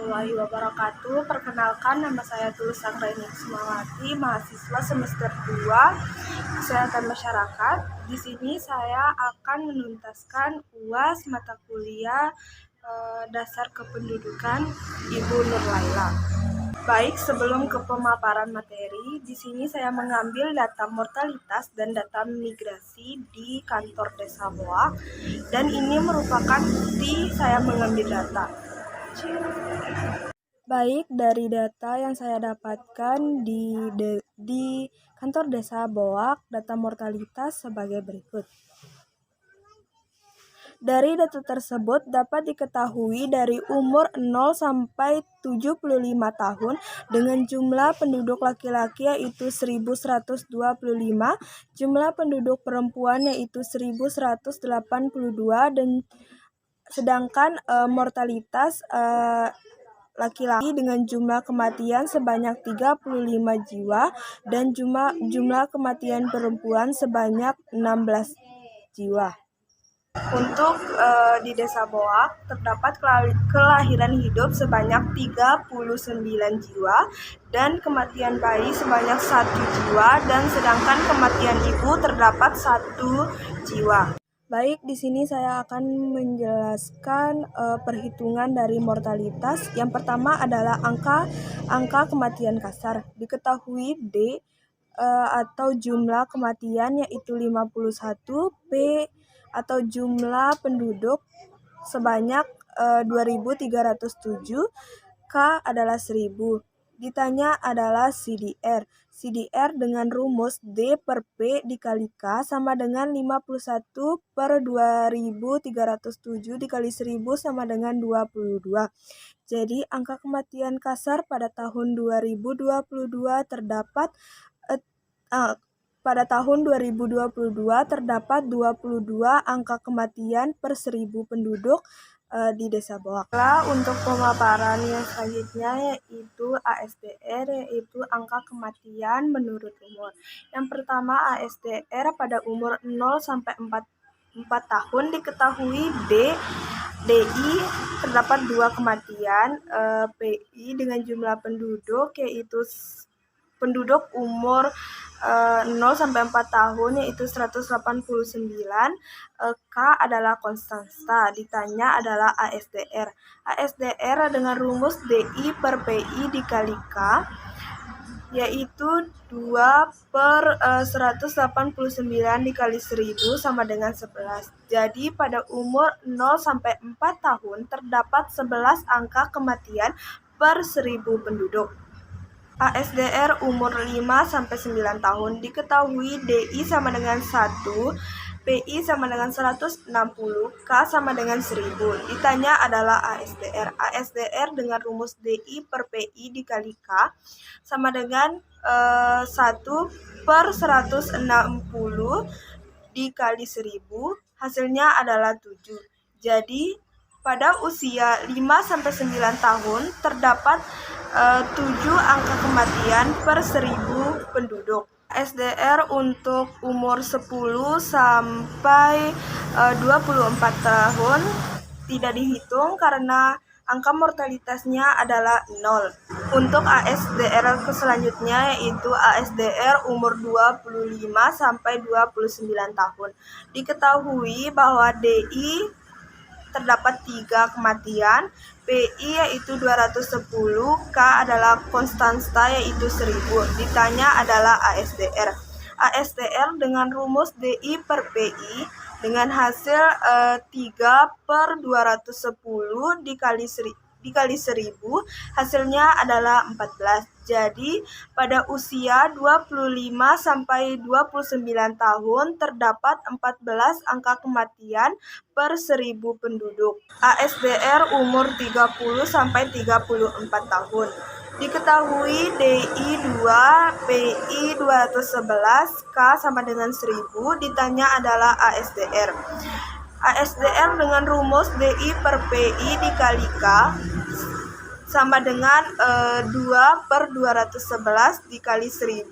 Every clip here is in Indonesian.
warahmatullahi wabarakatuh. Perkenalkan, nama saya Tulus Anggraini Kusumawati, mahasiswa semester 2 Kesehatan Masyarakat. Di sini saya akan menuntaskan UAS mata kuliah dasar kependudukan Ibu Nur Laila. Baik, sebelum ke pemaparan materi, di sini saya mengambil data mortalitas dan data migrasi di kantor Desa Boak, dan ini merupakan bukti saya mengambil data. Baik, dari data yang saya dapatkan di kantor Desa Boak, data mortalitas sebagai berikut. Dari data tersebut dapat diketahui dari umur 0 sampai 75 tahun dengan jumlah penduduk laki-laki yaitu 1125, jumlah penduduk perempuan yaitu 1182, dan sedangkan mortalitas laki-laki dengan jumlah kematian sebanyak 35 jiwa dan jumlah kematian perempuan sebanyak 16 jiwa. Untuk di Desa Boak terdapat kelahiran hidup sebanyak 39 jiwa dan kematian bayi sebanyak 1 jiwa, dan sedangkan kematian ibu terdapat 1 jiwa. Baik, di sini saya akan menjelaskan perhitungan dari mortalitas. Yang pertama adalah angka kematian kasar. Diketahui D atau jumlah kematian yaitu 51, P atau jumlah penduduk sebanyak 2.307, K adalah 1.000. Ditanya adalah CDR. CDR dengan rumus D per P dikali K sama dengan 51 per 2.307 dikali 1.000 sama dengan 22. Jadi angka kematian kasar pada tahun 2022 terdapat pada tahun 2022 terdapat 22 angka kematian per 1.000 penduduk di Desa Boak. Untuk pemaparan yang selanjutnya yaitu ASDR, yaitu angka kematian menurut umur. Yang pertama, ASDR pada umur 0 sampai 4 tahun diketahui DI terdapat 2 kematian, PI dengan jumlah penduduk yaitu penduduk umur 0 sampai 4 tahun yaitu 189, K adalah konstanta. Ditanya adalah ASDR. ASDR dengan rumus DI per PI dikali K yaitu 2 per 189 dikali 1.000 sama dengan 11. Jadi pada umur 0 sampai 4 tahun terdapat 11 angka kematian per 1.000 penduduk. ASDR umur 5 sampai 9 tahun diketahui DI sama dengan 1, PI sama dengan 160, K sama dengan 1.000. Ditanya adalah ASDR. ASDR dengan rumus DI per PI dikali K sama dengan 1 per 160 dikali 1.000, hasilnya adalah 7. Jadi pada usia 5 sampai 9 tahun terdapat 7 angka kematian per 1.000 penduduk. SDR untuk umur 10 sampai 24 tahun tidak dihitung karena angka mortalitasnya adalah 0. Untuk ASDR selanjutnya yaitu ASDR umur 25 sampai 29 tahun. Diketahui bahwa DI terdapat 3 kematian, PI yaitu 210, K adalah konstanta yaitu 1.000. Ditanya adalah ASDR. ASDR dengan rumus DI per PI dengan hasil 3 per 210 dikali 1.000, hasilnya adalah 14. Jadi pada usia 25 sampai 29 tahun terdapat 14 angka kematian per 1.000 penduduk. ASDR umur 30 sampai 34 tahun. Diketahui DI 2, PI 211, K sama dengan 1.000. Ditanya adalah ASDR. ASDR dengan rumus DI per PI dikali K sama dengan 2 per 211 dikali 1.000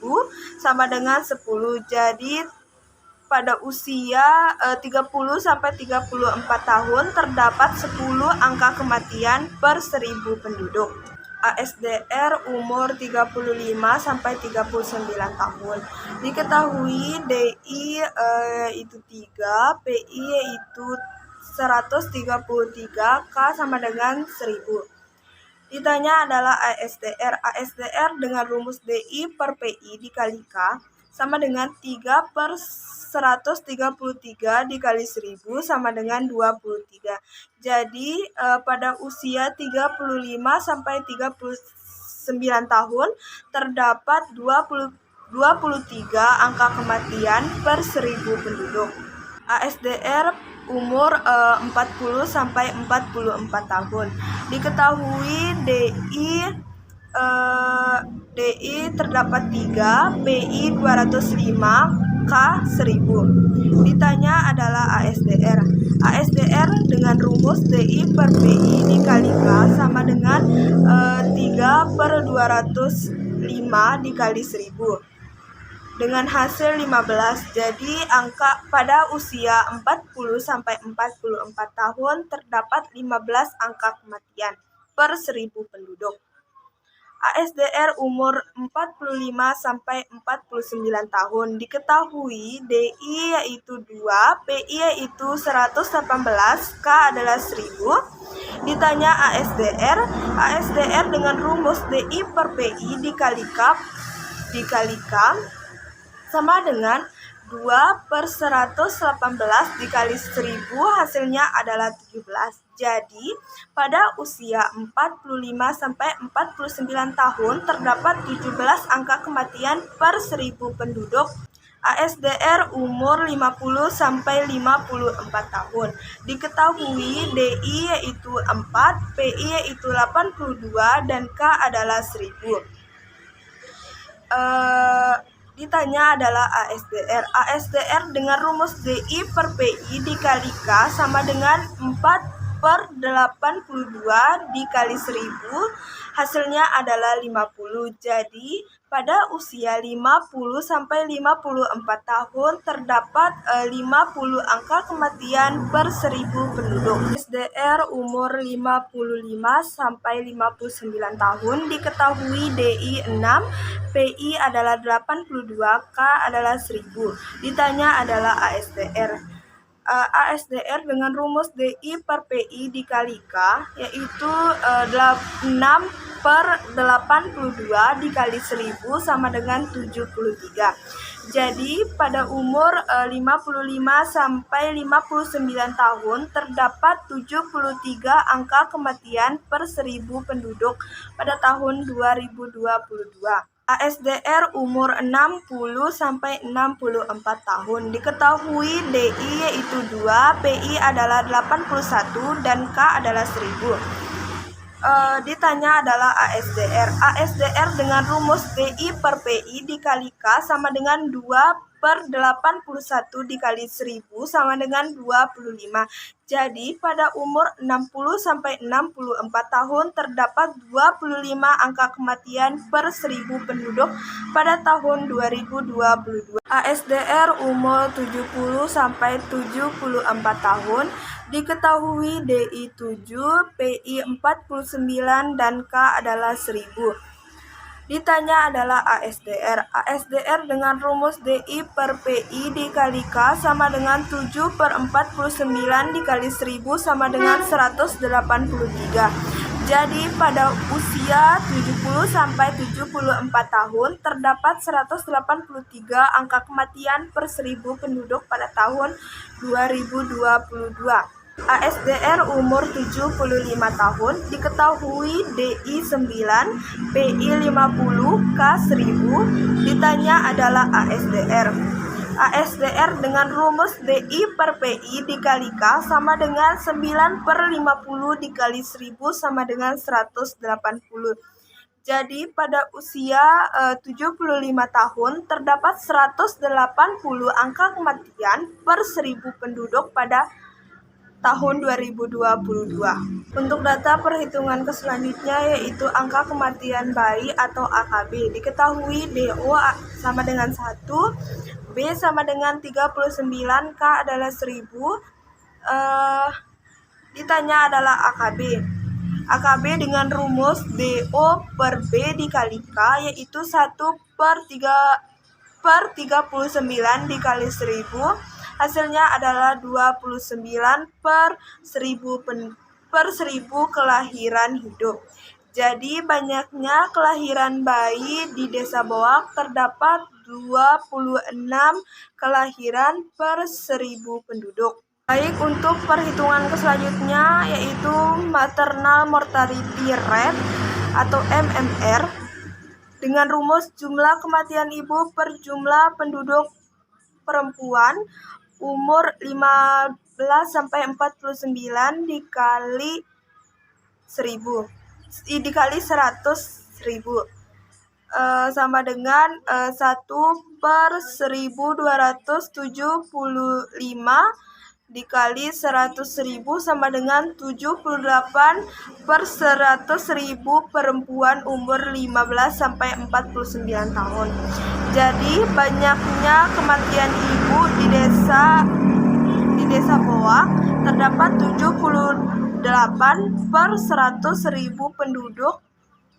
sama dengan 10. Jadi pada usia 30-34 tahun terdapat 10 angka kematian per 1000 penduduk. ASDR umur 35-39 tahun. Diketahui DI itu 3, PI yaitu 133, K sama dengan 1000. Ditanya adalah ASDR. ASDR dengan rumus DI per PI dikali K sama dengan 3/133 dikali 1000 sama dengan 23. Jadi pada usia 35-39 tahun terdapat 23 angka kematian per 1000 penduduk. ASDR umur 40-44 tahun. Diketahui DI terdapat 3, PI 205, K 1000. Ditanya adalah ASDR. ASDR dengan rumus DI per PI dikali K sama dengan 3/205 dikali 1000. Dengan hasil 15, jadi angka pada usia 40-44 tahun terdapat 15 angka kematian per 1000 penduduk. ASDR umur 45-49 tahun. Diketahui DI yaitu 2, PI yaitu 118, K adalah 1000. Ditanya ASDR dengan rumus DI per PI dikali K sama dengan 2/118 dikali 1000, hasilnya adalah 17. Jadi, pada usia 45-49 tahun terdapat 17 angka kematian per 1000 penduduk. ASDR umur 50-54 tahun. Diketahui DI yaitu 4, PI yaitu 82, dan K adalah 1000. Ditanya adalah ASDR. ASDR dengan rumus DI per PI dikali K sama dengan 4/82 dikali 1000, hasilnya adalah 50. Jadi pada usia 50-54 tahun terdapat 50 angka kematian per 1000 penduduk. ASDR umur 55-59 tahun. Diketahui DI 6, PI adalah 82, K adalah 1000. Ditanya adalah ASDR. ASDR dengan rumus DI per PI dikali K yaitu 6/82 dikali 1000 sama dengan 73. Jadi pada umur 55-59 tahun terdapat 73 angka kematian per 1000 penduduk pada tahun 2022. ASDR umur 60-64 tahun. Diketahui DI yaitu 2, PI adalah 81, dan K adalah 1000. Ditanya adalah ASDR. ASDR dengan rumus DI per PI dikali K sama dengan 2/81 dikali 1000 sama dengan 25. Jadi pada umur 60-64 tahun terdapat 25 angka kematian per 1000 penduduk pada tahun 2022. ASDR umur 70-74 tahun. Diketahui DI 7, PI 49, dan K adalah 1000. Ditanya adalah ASDR. ASDR dengan rumus DI per PI dikali K sama dengan 7/49 dikali 1000 sama dengan 183. Jadi pada usia 70-74 tahun terdapat 183 angka kematian per 1000 penduduk pada tahun 2022. ASDR umur 75 tahun. Diketahui DI 9, PI 50, K 1000. Ditanya adalah ASDR. ASDR dengan rumus DI per PI dikali K sama dengan 9/50 dikali 1000 sama dengan 180. Jadi pada usia 75 tahun terdapat 180 angka kematian per 1000 penduduk pada tahun 2022. Untuk data perhitungan selanjutnya yaitu angka kematian bayi atau AKB. Diketahui DO sama dengan 1, B sama dengan 39, K adalah 1000. Ditanya adalah AKB. AKB dengan rumus DO per B dikali K yaitu 1/39 dikali 1000. Hasilnya adalah 29 per 1000 kelahiran hidup. Jadi banyaknya kelahiran bayi di Desa Boak terdapat 26 kelahiran per 1000 penduduk. Baik, untuk perhitungan selanjutnya yaitu maternal mortality rate atau MMR dengan rumus jumlah kematian ibu per jumlah penduduk perempuan umur 15-49 dikali 100.000 sama dengan 1/1275 dikali 100.000 sama dengan 78/100.000 perempuan umur 15-49 tahun. Jadi banyaknya kematian ibu di Desa Boak terdapat 78/100.000 penduduk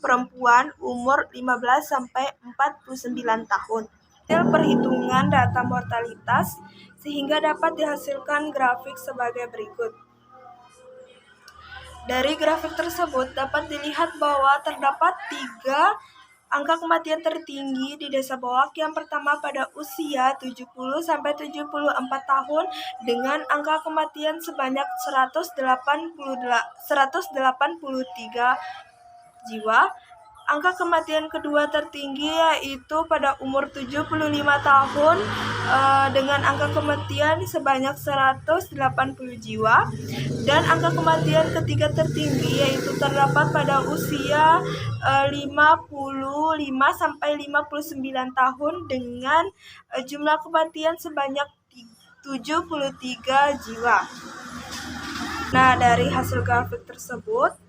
perempuan umur 15-49 tahun. Hasil perhitungan data mortalitas sehingga dapat dihasilkan grafik sebagai berikut. Dari grafik tersebut dapat dilihat bahwa terdapat 3 angka kematian tertinggi di Desa Boak. Yang pertama pada usia 70-74 tahun dengan angka kematian sebanyak 183 jiwa. Angka kematian kedua tertinggi yaitu pada umur 75 tahun dengan angka kematian sebanyak 180 jiwa. Dan angka kematian ketiga tertinggi yaitu terdapat pada usia 55-59 tahun dengan jumlah kematian sebanyak 73 jiwa. Nah, dari hasil grafik tersebut,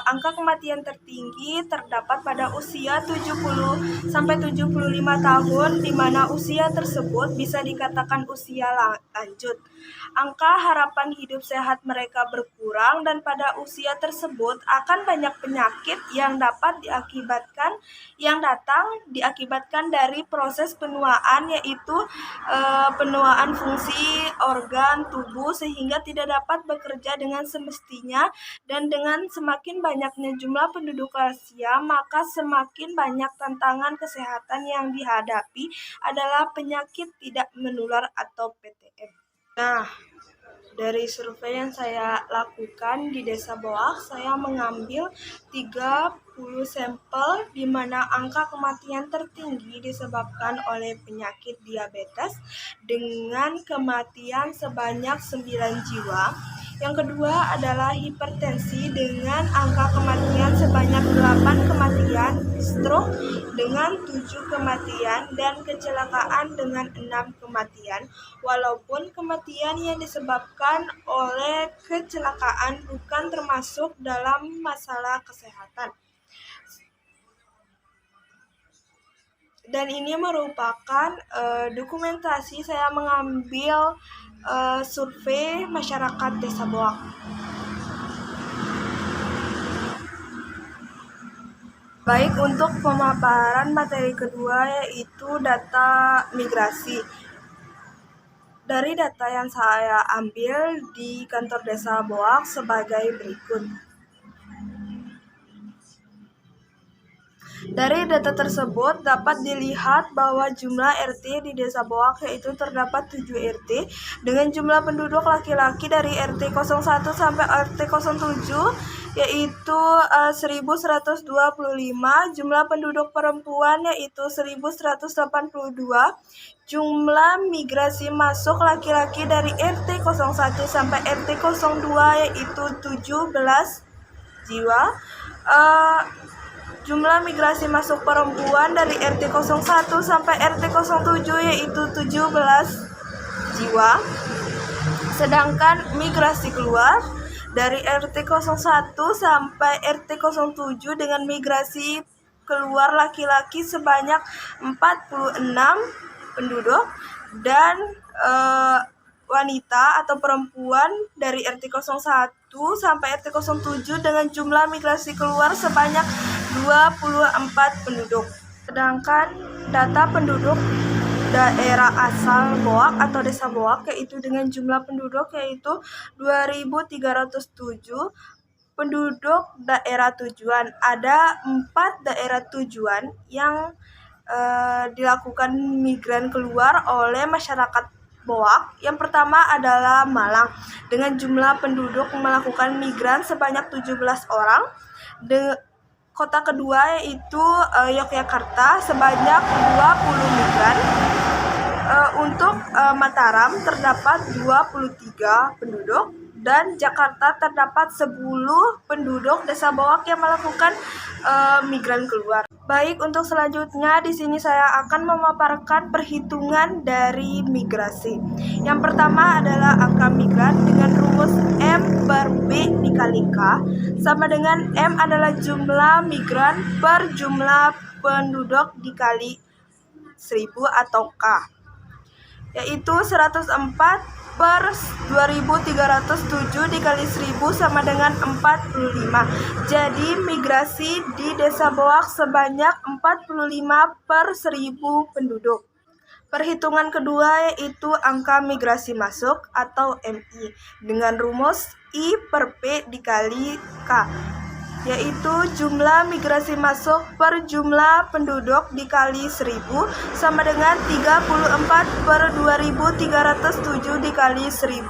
angka kematian tertinggi terdapat pada usia 70-75 tahun, di mana usia tersebut bisa dikatakan usia lanjut. Angka harapan hidup sehat mereka berkurang dan pada usia tersebut akan banyak penyakit yang diakibatkan dari proses penuaan, yaitu penuaan fungsi organ tubuh sehingga tidak dapat bekerja dengan semestinya. Dan dengan semakin banyaknya jumlah penduduk Asia, maka semakin banyak tantangan kesehatan yang dihadapi adalah penyakit tidak menular atau PTM. Nah, dari survei yang saya lakukan di Desa Boak, saya mengambil 30 sampel di mana angka kematian tertinggi disebabkan oleh penyakit diabetes dengan kematian sebanyak 9 jiwa. Yang kedua adalah hipertensi dengan angka kematian sebanyak 8 kematian, stroke dengan 7 kematian, dan kecelakaan dengan 6 kematian. Walaupun kematian yang disebabkan oleh kecelakaan bukan termasuk dalam masalah kesehatan. Dan ini merupakan dokumentasi saya mengambil survei masyarakat Desa Boak. Baik, untuk pemaparan materi kedua yaitu data migrasi. Dari data yang saya ambil di kantor Desa Boak sebagai berikut. Dari data tersebut dapat dilihat bahwa jumlah RT di Desa Boak yaitu terdapat 7 RT dengan jumlah penduduk laki-laki dari RT 01 sampai RT 07 yaitu 1125, jumlah penduduk perempuan yaitu 1182, jumlah migrasi masuk laki-laki dari RT 01 sampai RT 02 yaitu 17 jiwa. Jumlah migrasi masuk perempuan dari RT 01 sampai RT 07 yaitu 17 jiwa. Sedangkan migrasi keluar dari RT 01 sampai RT 07 dengan migrasi keluar laki-laki sebanyak 46 penduduk dan wanita atau perempuan dari RT 01 sampai RT 07 dengan jumlah migrasi keluar sebanyak 24 penduduk. Sedangkan data penduduk daerah asal Boak atau desa Boak yaitu dengan jumlah penduduk yaitu 2.307 penduduk daerah tujuan. Ada 4 daerah tujuan yang dilakukan migran keluar oleh masyarakat Boak. Yang pertama adalah Malang dengan jumlah penduduk melakukan migran sebanyak 17 orang. Kota kedua yaitu Yogyakarta sebanyak 20 migran. Untuk Mataram terdapat 23 penduduk dan Jakarta terdapat 10 penduduk desa Boak yang melakukan migran keluar. Baik, untuk selanjutnya di sini saya akan memaparkan perhitungan dari migrasi. Yang pertama adalah angka migran dengan rumus M per B dikali K sama dengan M adalah jumlah migran per jumlah penduduk dikali 1000 atau K, yaitu 104 per 2.307 dikali 1000 sama dengan 45. Jadi migrasi di desa Boak sebanyak 45 per 1000 penduduk. Perhitungan kedua yaitu angka migrasi masuk atau MI dengan rumus I per P dikali K, yaitu jumlah migrasi masuk per jumlah penduduk dikali 1000 sama dengan 34 per 2.307 dikali 1000,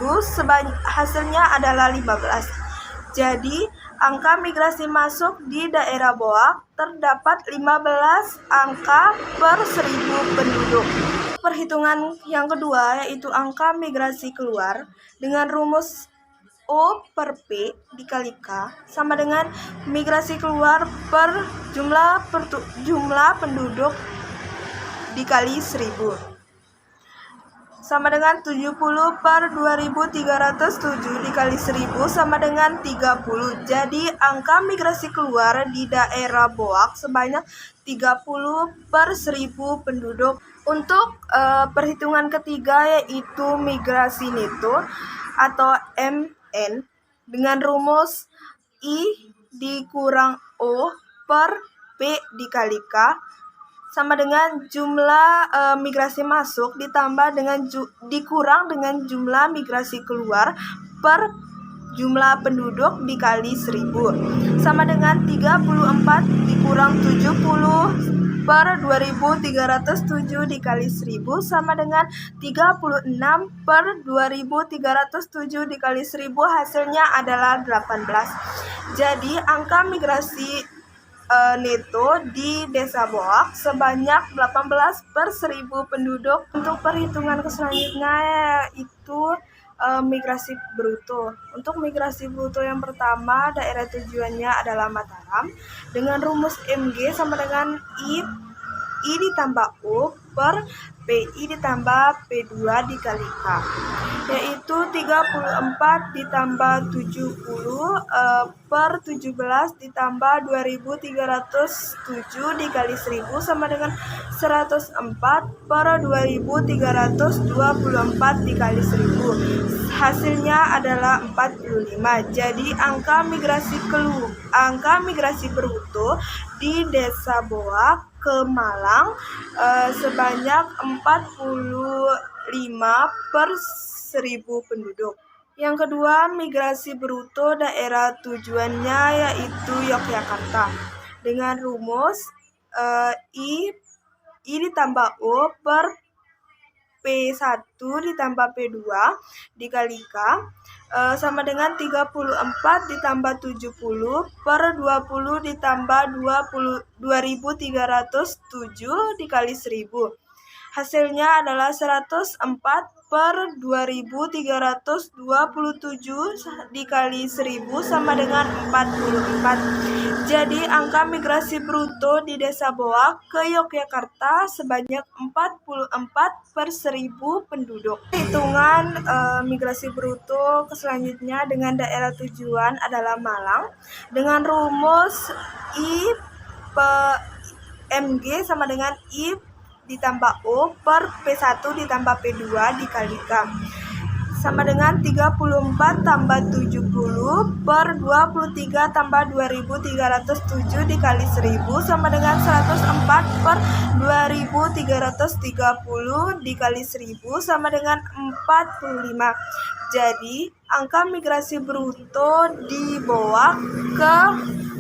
hasilnya adalah 15. Jadi angka migrasi masuk di daerah Boak terdapat 15 angka per 1000 penduduk. Perhitungan yang kedua yaitu angka migrasi keluar dengan rumus O per P dikali K sama dengan migrasi keluar per jumlah penduduk dikali 1000 sama dengan 70 per 2.307 dikali 1000 sama dengan 30. Jadi angka migrasi keluar di daerah Boak sebanyak 30 per 1000 penduduk. Untuk perhitungan ketiga yaitu migrasi neto atau MN dengan rumus I dikurang O per P dikali K sama dengan jumlah migrasi masuk ditambah dengan dikurang dengan jumlah migrasi keluar per jumlah penduduk dikali 1000 sama dengan 34 dikurang 70 per 2.307 dikali 1000 sama dengan 36 per 2.307 dikali 1000, hasilnya adalah 18. Jadi angka migrasi neto di desa Boak sebanyak 18 per 1000 penduduk. Untuk perhitungan selanjutnya yaitu migrasi bruto. Untuk migrasi bruto yang pertama daerah tujuannya adalah Mataram dengan rumus MG sama dengan I ditambah O per PI ditambah P2 dikali K, yaitu 34 ditambah 70 per 17 ditambah 2.307 dikali 1000 sama dengan 104 per 2.324 dikali 1000. Hasilnya adalah 45. Jadi angka migrasi bruto di desa Boak ke Malang sebanyak 45 per 1000 penduduk. Yang kedua, migrasi bruto daerah tujuannya yaitu Yogyakarta dengan rumus I ditambah O per P1 ditambah P2 dikali K sama dengan 34 ditambah 70 per 20 ditambah 2.307 dikali 1000. Hasilnya adalah 104/2327 dikali 1000 sama dengan 44. Jadi angka migrasi bruto di Desa Boak ke Yogyakarta sebanyak 44/1000 penduduk. Hitungan migrasi bruto selanjutnya dengan daerah tujuan adalah Malang dengan rumus I MG sama dengan I ditambah O per P1 ditambah P2 dikali K sama dengan 34 tambah 70 per 23 tambah 2307 dikali 1000 sama dengan 104 per 2330 dikali 1000 sama dengan 45. Jadi angka migrasi bruto di Boak ke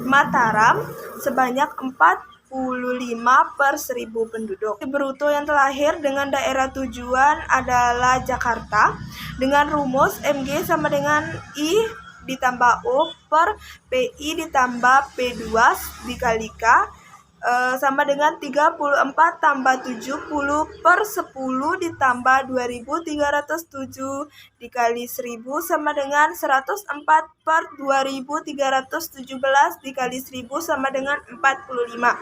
Mataram sebanyak 45/1000 penduduk. Bruto yang terlahir dengan daerah tujuan adalah Jakarta dengan rumus MG sama dengan I ditambah O per PI ditambah P2 dikali K sama dengan 34 tambah 70 per 10 ditambah 2307 dikali 1000 sama dengan 104 per 2317 dikali 1000 sama dengan 45.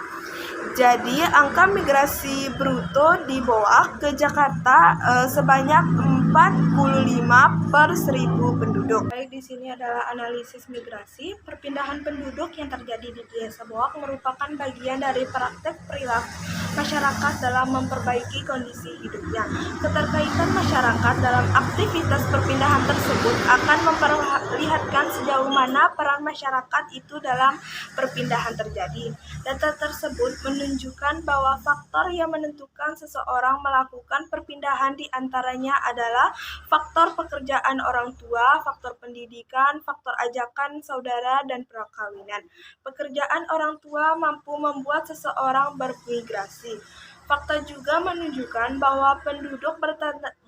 Jadi angka migrasi bruto di Boak ke Jakarta sebanyak 45/1000 penduduk. Baik, di sini adalah analisis migrasi. Perpindahan penduduk yang terjadi di Desa Boak merupakan bagian dari praktek perilaku masyarakat dalam memperbaiki kondisi hidupnya. Keterkaitan masyarakat dalam aktivitas perpindahan tersebut akan memperlihatkan sejauh mana peran masyarakat itu dalam perpindahan terjadi. Data tersebut menunjukkan bahwa faktor yang menentukan seseorang melakukan perpindahan diantaranya adalah faktor pekerjaan orang tua, faktor pendidikan, faktor ajakan saudara, dan perkawinan. Pekerjaan orang tua mampu membuat seseorang bermigrasi. Fakta juga menunjukkan bahwa penduduk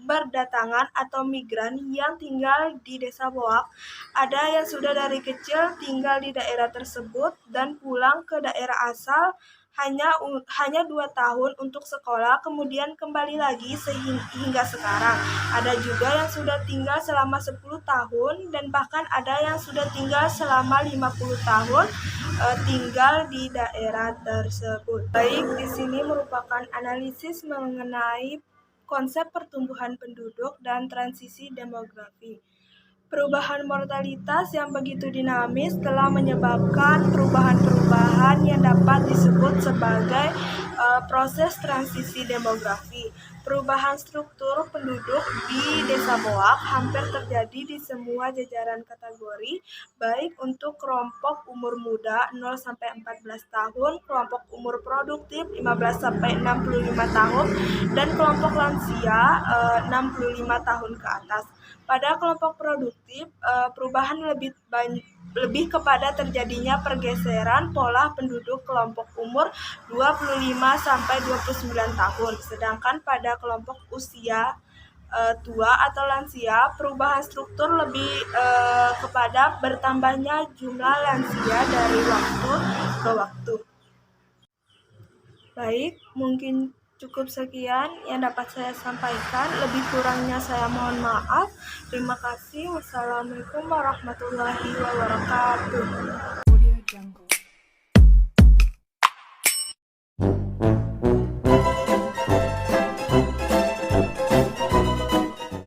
berdatangan atau migran yang tinggal di Desa Boak ada yang sudah dari kecil tinggal di daerah tersebut dan pulang ke daerah asal hanya 2 tahun untuk sekolah, kemudian kembali lagi hingga sekarang. Ada juga yang sudah tinggal selama 10 tahun dan bahkan ada yang sudah tinggal selama 50 tahun tinggal di daerah tersebut. Baik, di sini merupakan analisis mengenai konsep pertumbuhan penduduk dan transisi demografi. Perubahan mortalitas yang begitu dinamis telah menyebabkan perubahan-perubahan yang dapat disebut sebagai proses transisi demografi. Perubahan struktur penduduk di Desa Boak hampir terjadi di semua jajaran kategori, baik untuk kelompok umur muda 0-14 tahun, kelompok umur produktif 15-65 tahun, dan kelompok lansia 65 tahun ke atas. Pada kelompok produktif, perubahan lebih kepada terjadinya pergeseran pola penduduk kelompok umur 25-29 tahun. Sedangkan pada kelompok usia tua atau lansia, perubahan struktur lebih kepada bertambahnya jumlah lansia dari waktu ke waktu. Baik, mungkin cukup sekian yang dapat saya sampaikan. Lebih kurangnya saya mohon maaf. Terima kasih. Wassalamualaikum warahmatullahi wabarakatuh.